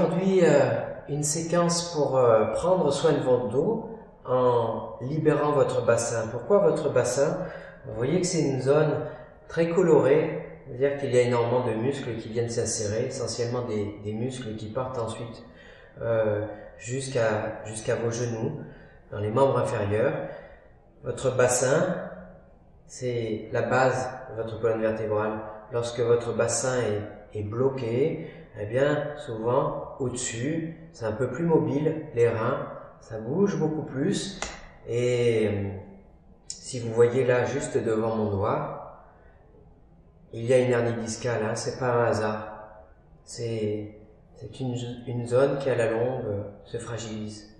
aujourd'hui une séquence pour prendre soin de votre dos en libérant votre bassin. Pourquoi votre bassin? Vous voyez que c'est une zone très colorée, c'est-à-dire qu'il y a énormément de muscles qui viennent s'insérer, essentiellement des muscles qui partent ensuite jusqu'à vos genoux, dans les membres inférieurs. Votre bassin, c'est la base de votre colonne vertébrale. Lorsque votre bassin est bloqué, eh bien, souvent, au-dessus, c'est un peu plus mobile, les reins, ça bouge beaucoup plus. Et si vous voyez là, juste devant mon doigt, il y a une hernie discale, hein, c'est pas un hasard. C'est une zone qui, à la longue, se fragilise.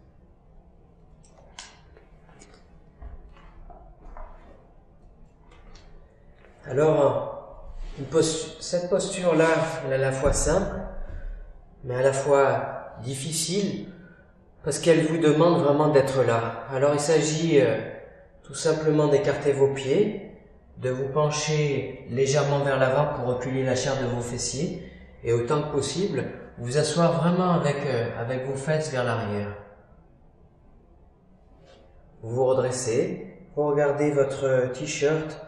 Alors, cette posture-là, elle est à la fois simple, mais à la fois difficile, parce qu'elle vous demande vraiment d'être là. Alors, il s'agit tout simplement d'écarter vos pieds, de vous pencher légèrement vers l'avant pour reculer la chair de vos fessiers, et autant que possible, vous asseoir vraiment avec vos fesses vers l'arrière. Vous vous redressez, vous regardez votre t-shirt.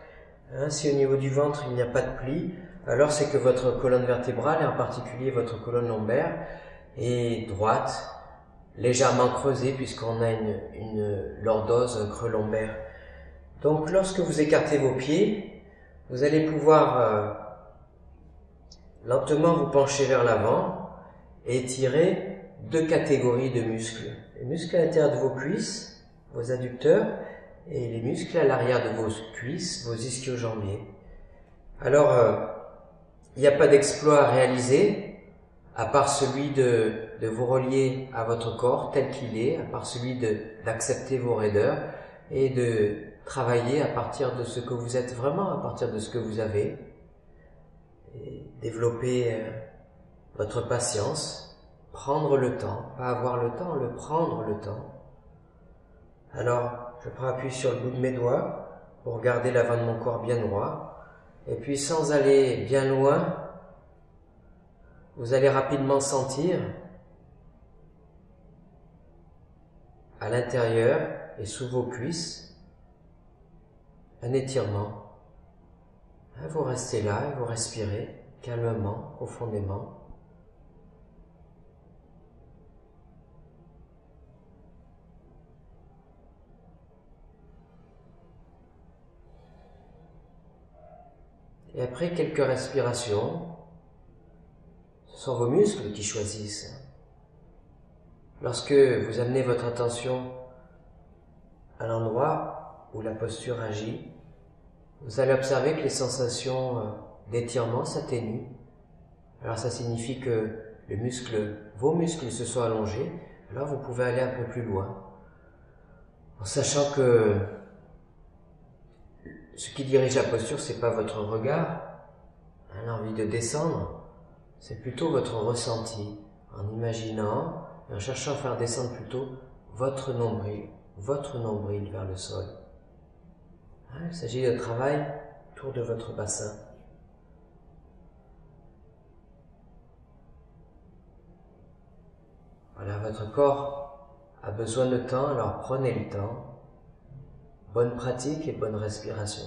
Si au niveau du ventre il n'y a pas de pli, alors c'est que votre colonne vertébrale, et en particulier votre colonne lombaire, est droite, légèrement creusée puisqu'on a une lordose, un creux lombaire. Donc lorsque vous écartez vos pieds, vous allez pouvoir lentement vous pencher vers l'avant et étirer deux catégories de muscles. Les muscles à l'intérieur de vos cuisses, vos adducteurs, et les muscles à l'arrière de vos cuisses, vos ischio-jambiers. Alors, il n'y a pas d'exploit à réaliser, à part celui de vous relier à votre corps tel qu'il est, à part celui d'accepter vos raideurs et de travailler à partir de ce que vous êtes vraiment, à partir de ce que vous avez, et développer votre patience, prendre le temps, pas avoir le temps, le prendre le temps. Alors, je prends appui sur le bout de mes doigts pour garder l'avant de mon corps bien droit. Et puis, sans aller bien loin, vous allez rapidement sentir à l'intérieur et sous vos cuisses un étirement. Vous restez là et vous respirez calmement, profondément. Et après quelques respirations, ce sont vos muscles qui choisissent. Lorsque vous amenez votre attention à l'endroit où la posture agit, vous allez observer que les sensations d'étirement s'atténuent. Alors ça signifie que vos muscles se sont allongés, alors vous pouvez aller un peu plus loin, en sachant que ce qui dirige la posture, c'est pas votre regard, l'envie de descendre, c'est plutôt votre ressenti, en imaginant et en cherchant à faire descendre plutôt votre nombril vers le sol. Il s'agit de travail autour de votre bassin. Voilà, votre corps a besoin de temps, alors prenez le temps. Bonne pratique et bonne respiration.